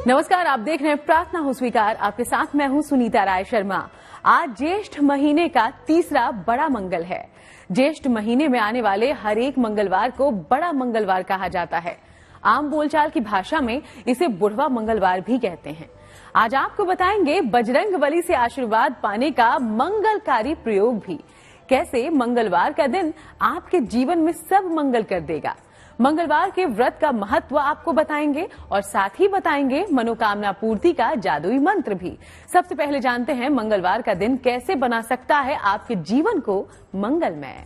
नमस्कार, आप देख रहे हैं प्रार्थना हो स्वीकार। आपके साथ मैं हूं सुनीता राय शर्मा। आज ज्येष्ठ महीने का तीसरा बड़ा मंगल है। ज्येष्ठ महीने में आने वाले हर एक मंगलवार को बड़ा मंगलवार कहा जाता है। आम बोलचाल की भाषा में इसे बुढ़वा मंगलवार भी कहते हैं। आज आपको बताएंगे बजरंगबली से आशीर्वाद पाने का मंगलकारी प्रयोग भी। कैसे मंगलवार का दिन आपके जीवन में सब मंगल कर देगा। मंगलवार के व्रत का महत्व आपको बताएंगे और साथ ही बताएंगे मनोकामना पूर्ति का जादुई मंत्र भी। सबसे पहले जानते हैं मंगलवार का दिन कैसे बना सकता है आपके जीवन को मंगलमय।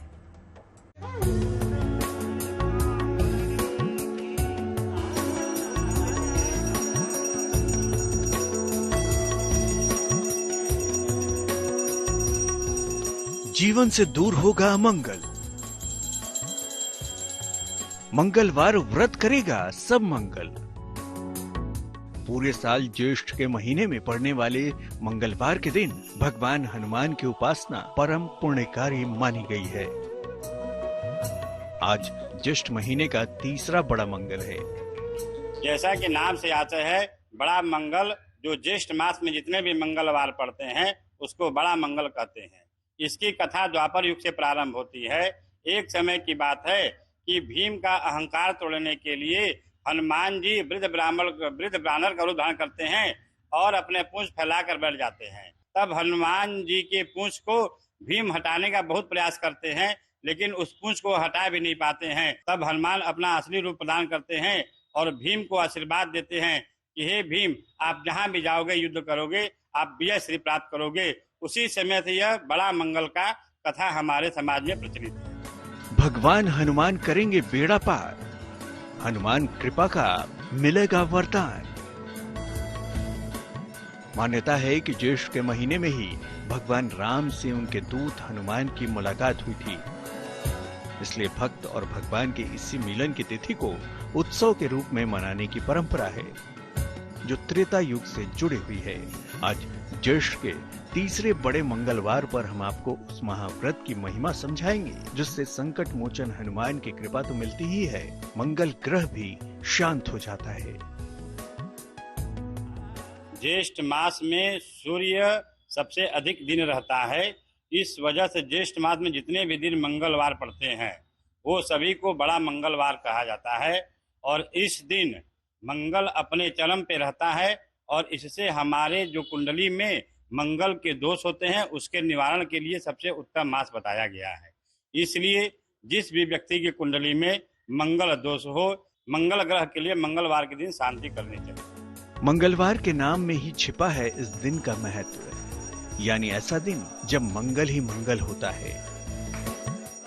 जीवन से दूर होगा अमंगल। मंगलवार व्रत करेगा सब मंगल। पूरे साल ज्येष्ठ के महीने में पड़ने वाले मंगलवार के दिन भगवान हनुमान की उपासना परम पुण्यकारी मानी गई है। आज ज्येष्ठ महीने का तीसरा बड़ा मंगल है। जैसा कि नाम से आता है बड़ा मंगल, जो ज्येष्ठ मास में जितने भी मंगलवार पड़ते हैं उसको बड़ा मंगल कहते हैं। इसकी कथा द्वापर युग से प्रारंभ होती है। एक समय की बात है कि भीम का अहंकार तोड़ने के लिए हनुमान जी वृद्ध ब्राह्मण का रूप धारण करते हैं और अपने पूंछ फैलाकर बैठ जाते हैं। तब हनुमान जी के पूंछ को भीम हटाने का बहुत प्रयास करते हैं, लेकिन उस पूंछ को हटा भी नहीं पाते हैं। तब हनुमान अपना असली रूप प्रदान करते हैं और भीम को आशीर्वाद देते हैं कि हे भीम, आप जहाँ भी जाओगे युद्ध करोगे, आप विजय श्री प्राप्त करोगे। उसी समय से यह बड़ा मंगल का कथा हमारे समाज में प्रचलित है। भगवान हनुमान करेंगे बेड़ा पार, हनुमान कृपा का मिलेगा वरदान। मान्यता है कि ज्येष्ठ के महीने में ही भगवान राम से उनके दूत हनुमान की मुलाकात हुई थी। इसलिए भक्त और भगवान के इसी मिलन की तिथि को उत्सव के रूप में मनाने की परंपरा है, जो त्रेता युग से जुड़ी हुई है। आज ज्येष्ठ के तीसरे बड़े मंगलवार पर हम आपको उस महाव्रत की महिमा समझाएंगे, जिससे संकट मोचन हनुमान की कृपा तो मिलती ही है, मंगल ग्रह भी शांत हो जाता है। ज्येष्ठ मास में सूर्य सबसे अधिक दिन रहता है। इस वजह से ज्येष्ठ मास में जितने भी दिन मंगलवार पड़ते हैं वो सभी को बड़ा मंगलवार कहा जाता है। और इस दिन मंगल अपने चरम पे रहता है और इससे हमारे जो कुंडली में मंगल के दोष होते हैं उसके निवारण के लिए सबसे उत्तम मास बताया गया है। इसलिए जिस भी व्यक्ति की कुंडली में मंगल दोष हो, मंगल ग्रह के लिए मंगलवार के दिन शांति करनी चाहिए। मंगलवार के नाम में ही छिपा है इस दिन का महत्व, यानी ऐसा दिन जब मंगल ही मंगल होता है।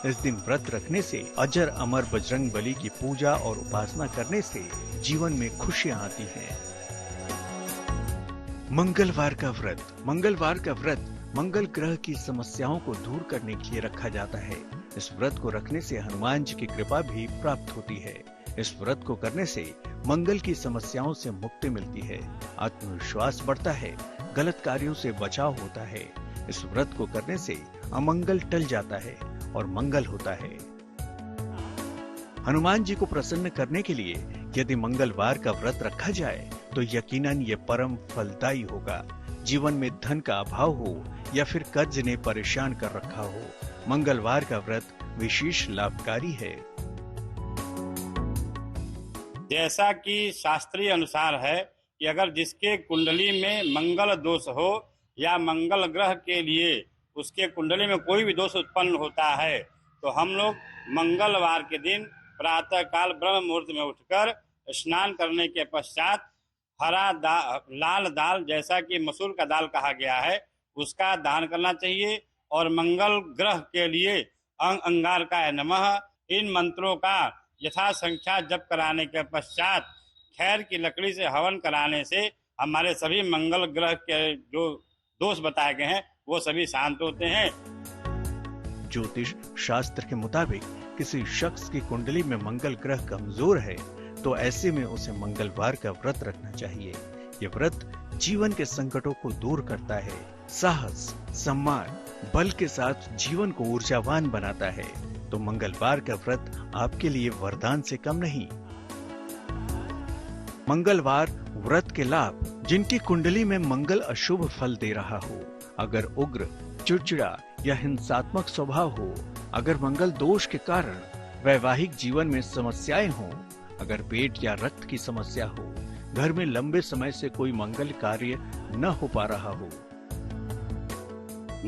इस दिन व्रत रखने से, अजर अमर बजरंगबली की पूजा और उपासना करने से जीवन में खुशियां आती हैं। मंगलवार का व्रत मंगल ग्रह की समस्याओं को दूर करने के लिए रखा जाता है। इस व्रत को रखने से हनुमान जी की कृपा भी प्राप्त होती है। इस व्रत को करने से मंगल की समस्याओं से मुक्ति मिलती है, आत्मविश्वास बढ़ता है, गलत कार्यों से बचाव होता है। इस व्रत को करने से अमंगल टल जाता है और मंगल होता है। हनुमान जी को प्रसन्न करने के लिए यदि मंगलवार का व्रत रखा जाए तो यकीनन ये परम फलदायी होगा। जीवन में धन का अभाव हो या फिर कर्ज ने परेशान कर रखा हो, मंगलवार का व्रत विशेष लाभकारी है। जैसा कि शास्त्रीय अनुसार है कि अगर जिसके कुंडली में मंगल दोष हो या मंगल ग्रह के लिए उसके कुंडली में कोई भी दोष उत्पन्न होता है तो हम लोग मंगलवार के दिन प्रातः काल ब्रह्म मुहूर्त में उठकर स्नान करने के पश्चात लाल दाल, जैसा कि मसूर का दाल कहा गया है, उसका दान करना चाहिए। और मंगल ग्रह के लिए अंगारकाय नमः इन मंत्रों का यथा संख्या जप कराने के पश्चात खैर की लकड़ी से हवन कराने से हमारे सभी मंगल ग्रह के जो दोष बताए गए हैं वो सभी शांत होते हैं। ज्योतिष शास्त्र के मुताबिक किसी शख्स की कुंडली में मंगल ग्रह कमजोर है तो ऐसे में उसे मंगलवार का व्रत रखना चाहिए। ये व्रत जीवन के संकटों को दूर करता है, साहस, सम्मान, बल के साथ जीवन को ऊर्जावान बनाता है। तो मंगलवार का व्रत आपके लिए वरदान से कम नहीं। मंगलवार व्रत के लाभ। जिनकी कुंडली में मंगल अशुभ फल दे रहा हो, अगर उग्र, चिड़चिड़ा या हिंसात्मक स्वभाव हो, अगर मंगल दोष के कारण वैवाहिक जीवन में समस्याएं हों, अगर पेट या रक्त की समस्या हो, घर में लंबे समय से कोई मंगल कार्य न हो पा रहा हो।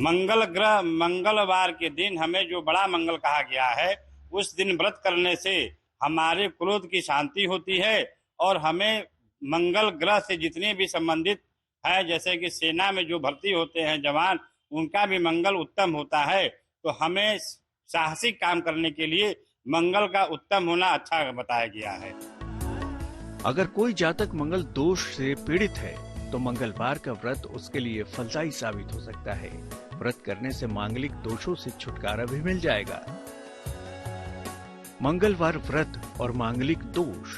मंगल ग्रह मंगलवार के दिन हमें जो बड़ा मंगल कहा गया है, उस दिन व्रत करने से हमारे क्रोध की शांति होती है और हमें मंगल ग्रह से जितने भी संबंधित है, जैसे कि सेना में जो भर्ती होते हैं जवान, उनका भी मंगल उत्तम होता है। तो हमें साहसिक काम करने के लिए मंगल का उत्तम होना अच्छा बताया गया है। अगर कोई जातक मंगल दोष से पीड़ित है तो मंगलवार का व्रत उसके लिए फलदायी साबित हो सकता है। व्रत करने से मांगलिक दोषों से छुटकारा भी मिल जाएगा। मंगलवार व्रत और मांगलिक दोष।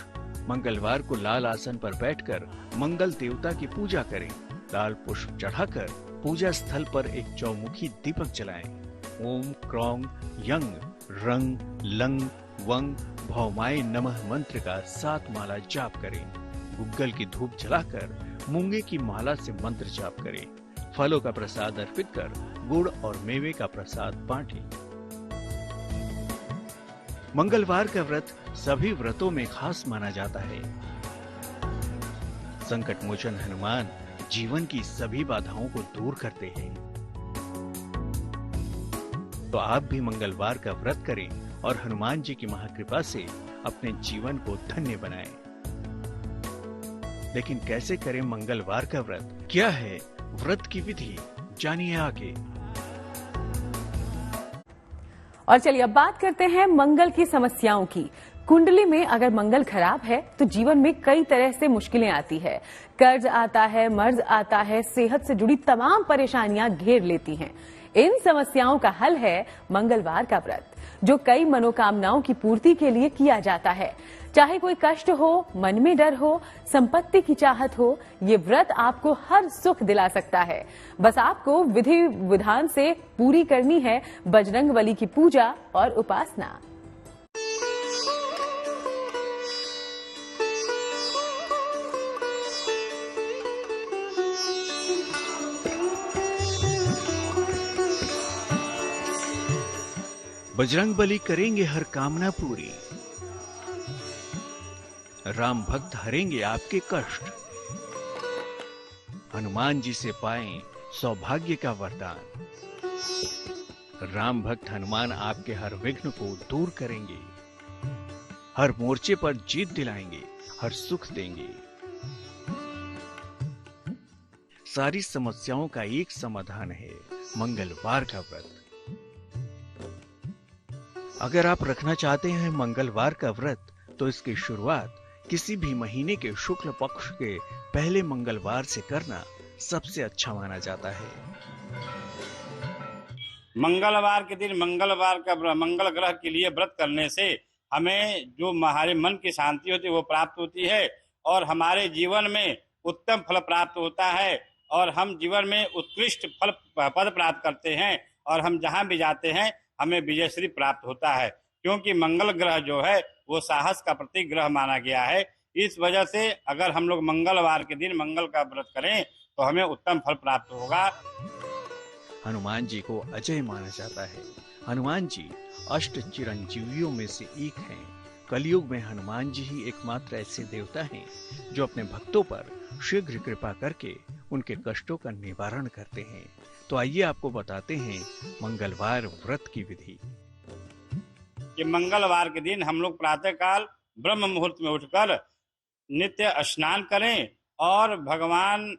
मंगलवार को लाल आसन पर बैठकर मंगल देवता की पूजा करें। लाल पुष्प चढ़ाकर पूजा स्थल पर एक चौमुखी दीपक जलाएं। ओम क्रौंग यंग रंग लंग वंग भौमाय नमः मंत्र का 7 माला जाप करें। गुग्गल की धूप जलाकर मूंगे की माला से मंत्र जाप करें। फलों का प्रसाद अर्पित कर गुड़ और मेवे का प्रसाद बांटें। मंगलवार का व्रत सभी व्रतों में खास माना जाता है। संकट मोचन हनुमान जीवन की सभी बाधाओं को दूर करते हैं। तो आप भी मंगलवार का व्रत करें और हनुमान जी की महाकृपा से अपने जीवन को धन्य बनाएं। लेकिन कैसे करें मंगलवार का व्रत? क्या है व्रत की विधि? जानिए आगे। और चलिए अब बात करते हैं मंगल की समस्याओं की। कुंडली में अगर मंगल खराब है तो जीवन में कई तरह से मुश्किलें आती है। कर्ज आता है, मर्ज आता है, सेहत से जुड़ी तमाम परेशानियां घेर लेती हैं। इन समस्याओं का हल है मंगलवार का व्रत, जो कई मनोकामनाओं की पूर्ति के लिए किया जाता है। चाहे कोई कष्ट हो, मन में डर हो, संपत्ति की चाहत हो, ये व्रत आपको हर सुख दिला सकता है। बस आपको विधि विधान से पूरी करनी है बजरंगबली की पूजा और उपासना। बजरंगबली करेंगे हर कामना पूरी। राम भक्त हरेंगे आपके कष्ट। हनुमान जी से पाएं सौभाग्य का वरदान। राम भक्त हनुमान आपके हर विघ्न को दूर करेंगे। हर मोर्चे पर जीत दिलाएंगे, हर सुख देंगे। सारी समस्याओं का एक समाधान है मंगलवार का व्रत। अगर आप रखना चाहते हैं मंगलवार का व्रत, तो इसकी शुरुआत किसी भी महीने के शुक्ल पक्ष के पहले मंगलवार से करना सबसे अच्छा माना जाता है। मंगलवार के दिन मंगल ग्रह के लिए व्रत करने से हमें जो हमारे मन की शांति होती है वो प्राप्त होती है और हमारे जीवन में उत्तम फल प्राप्त होता है और हम जीवन में उत्कृष्ट पद प्राप्त करते हैं और हम जहां भी जाते हैं हमें विजयश्री प्राप्त होता है। क्योंकि मंगल ग्रह जो है वो साहस का प्रतीक ग्रह माना गया है। इस वजह से अगर हम लोग मंगलवार के दिन मंगल का व्रत करें तो हमें उत्तम फल प्राप्त होगा। हनुमान जी को अजय माना जाता है। हनुमान जी अष्ट चिरंजीवियों में से एक हैं। कलयुग में हनुमान जी ही एकमात्र ऐसे देवता हैं जो अपने भक्तों पर शीघ्र कृपा करके उनके कष्टों का निवारण करते हैं। तो आइए आपको बताते हैं मंगलवार व्रत की विधि। कि मंगलवार के दिन हम लोग प्रातः काल ब्रह्म मुहूर्त में उठकर नित्य स्नान करें और भगवान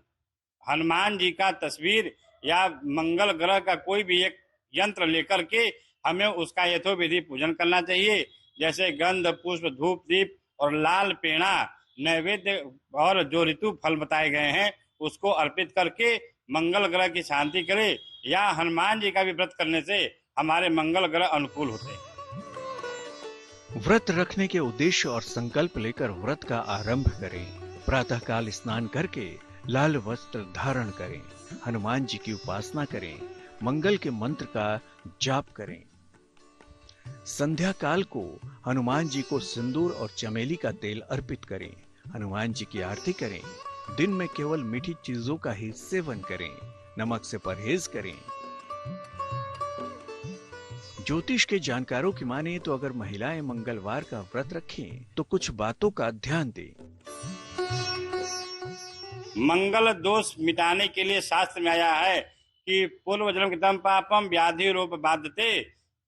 हनुमान जी का तस्वीर या मंगल ग्रह का कोई भी एक यंत्र लेकर के हमें उसका यथोविधि पूजन करना चाहिए। जैसे गंध, पुष्प, धूप, दीप और लाल पेड़ा नैवेद्य और जो ऋतु फल बताए गए हैं उसको अर्पित करके मंगल ग्रह की शांति करें। या हनुमान जी का भी व्रत करने से हमारे मंगल ग्रह अनुकूल होते हैं। व्रत रखने के उद्देश्य और संकल्प लेकर व्रत का आरंभ करें। प्रातःकाल स्नान करके लाल वस्त्र धारण करें। हनुमान जी की उपासना करें। मंगल के मंत्र का जाप करें। संध्या काल को हनुमान जी को सिंदूर और चमेली का तेल अर्पित करें। हनुमान जी की आरती करें, दिन में केवल मीठी चीजों का ही सेवन करें, नमक से परहेज करें। ज्योतिष के जानकारों की माने तो अगर महिलाएं मंगलवार का व्रत रखें तो कुछ बातों का ध्यान दें। मंगल दोष मिटाने के लिए शास्त्र में आया है कि पूर्व जन्म कृतम पापम व्याधि रूप बाधते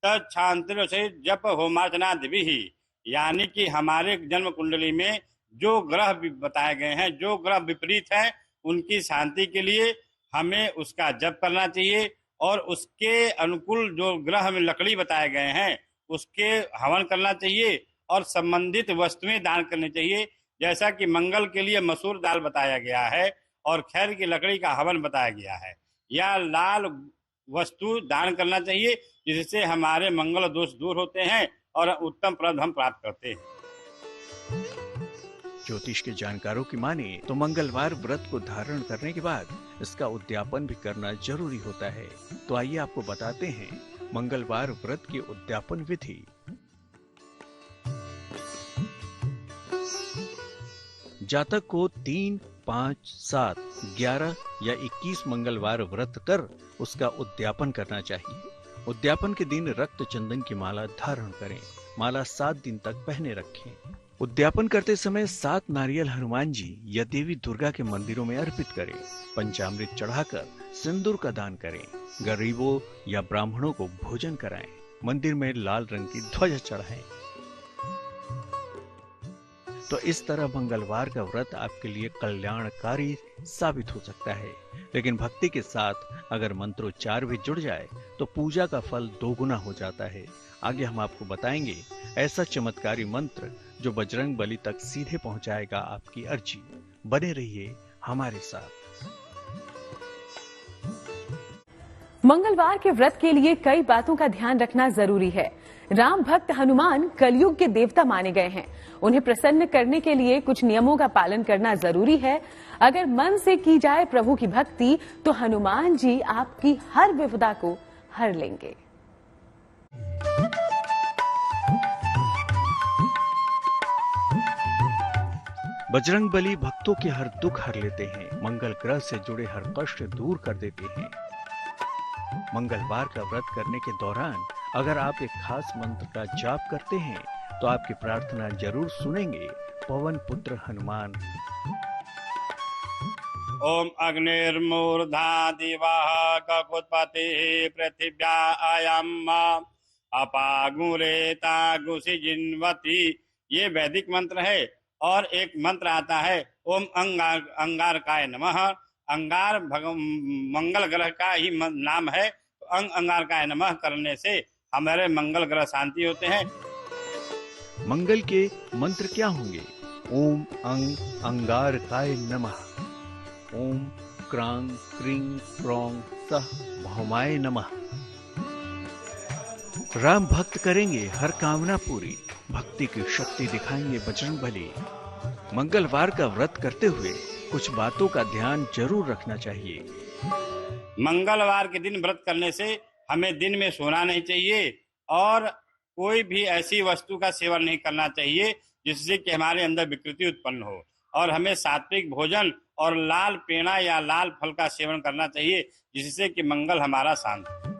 तत्क्षांतिर से जप होमार्चना दिवि, यानी कि हमारे जन्म कुंडली में जो ग्रह बताए गए हैं, जो ग्रह विपरीत हैं, उनकी शांति के लिए हमें उसका जप करना चाहिए और उसके अनुकूल जो ग्रह में लकड़ी बताए गए हैं उसके हवन करना चाहिए और संबंधित वस्तुएं दान करनी चाहिए। जैसा कि मंगल के लिए मसूर दाल बताया गया है और खैर की लकड़ी का हवन बताया गया है, या लाल वस्तु दान करना चाहिए जिससे हमारे मंगल दोष दूर होते हैं और उत्तम फल हम प्राप्त करते हैं। ज्योतिष के जानकारों की माने तो मंगलवार व्रत को धारण करने के बाद इसका उद्यापन भी करना जरूरी होता है। तो आइए आपको बताते हैं मंगलवार व्रत की उद्यापन विधि। जातक को 3, 5, 7, 11 या 21 मंगलवार व्रत कर उसका उद्यापन करना चाहिए। उद्यापन के दिन रक्त चंदन की माला धारण करें। माला 7 दिन तक पहने रखें। उद्यापन करते समय 7 नारियल हनुमान जी या देवी दुर्गा के मंदिरों में अर्पित करें। पंचामृत चढ़ाकर सिंदूर का दान करें। गरीबों या ब्राह्मणों को भोजन कराएं। मंदिर में लाल रंग की ध्वजा चढ़ाएं। तो इस तरह मंगलवार का व्रत आपके लिए कल्याणकारी साबित हो सकता है। लेकिन भक्ति के साथ अगर मंत्रोच्चार भी जुड़ जाए तो पूजा का फल दोगुना हो जाता है। आगे हम आपको बताएंगे ऐसा चमत्कारी मंत्र जो बजरंग बली तक सीधे पहुंचाएगा आपकी अर्जी। बने रहिए हमारे साथ। मंगलवार के व्रत के लिए कई बातों का ध्यान रखना जरूरी है। राम भक्त हनुमान कलयुग के देवता माने गए हैं। उन्हें प्रसन्न करने के लिए कुछ नियमों का पालन करना जरूरी है। अगर मन से की जाए प्रभु की भक्ति तो हनुमान जी आपकी हर विपदा को हर लेंगे। बजरंग बली भक्तों के हर दुख हर लेते हैं। मंगल ग्रह से जुड़े हर कष्ट दूर कर देते हैं। मंगलवार का व्रत करने के दौरान अगर आप एक खास मंत्र का जाप करते हैं तो आपकी प्रार्थना जरूर सुनेंगे पवन पुत्र हनुमान। ओम अग्निर्मूर्धा दिवः ककुत्पति पृथिव्या अयम् अपागुरेता गुसिजिन्वति, ये वैदिक मंत्र है। और एक मंत्र आता है ओम अंगारकाय नमः। अंगार मंगल ग्रह का ही नाम है। अंगारकाय नमः करने से हमारे मंगल ग्रह शांति होते हैं। मंगल के मंत्र क्या होंगे? ओम अंगारकाय नमः, ओम क्रांग क्रीं क्रोंग सह भौमाय नमः। राम भक्त करेंगे हर कामना पूरी। भक्ति की शक्ति दिखाएंगे बजरंग बली। मंगलवार का व्रत करते हुए कुछ बातों का ध्यान जरूर रखना चाहिए। मंगलवार के दिन व्रत करने से हमें दिन में सोना नहीं चाहिए और कोई भी ऐसी वस्तु का सेवन नहीं करना चाहिए जिससे कि हमारे अंदर विकृति उत्पन्न हो। और हमें सात्विक भोजन और लाल पेड़ा या लाल फल का सेवन करना चाहिए जिससे कि मंगल हमारा शांत हो।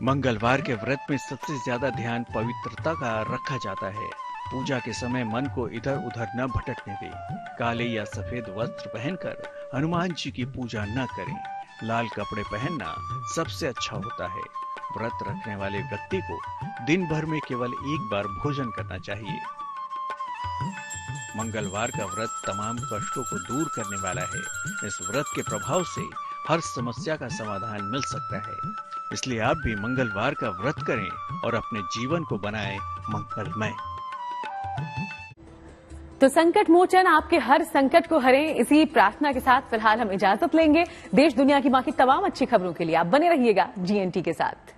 मंगलवार के व्रत में सबसे ज्यादा ध्यान पवित्रता का रखा जाता है। पूजा के समय मन को इधर उधर न भटकने दें। काले या सफेद वस्त्र पहनकर हनुमान जी की पूजा न करें। लाल कपड़े पहनना सबसे अच्छा होता है। व्रत रखने वाले व्यक्ति को दिन भर में केवल एक बार भोजन करना चाहिए। मंगलवार का व्रत तमाम कष्टों को दूर करने वाला है। इस व्रत के प्रभाव से हर समस्या का समाधान मिल सकता है। इसलिए आप भी मंगलवार का व्रत करें और अपने जीवन को बनाएं मंगलमय। तो संकट मोचन आपके हर संकट को हरे, इसी प्रार्थना के साथ फिलहाल हम इजाजत लेंगे। देश दुनिया की बाकी तमाम अच्छी खबरों के लिए आप बने रहिएगा GNT के साथ।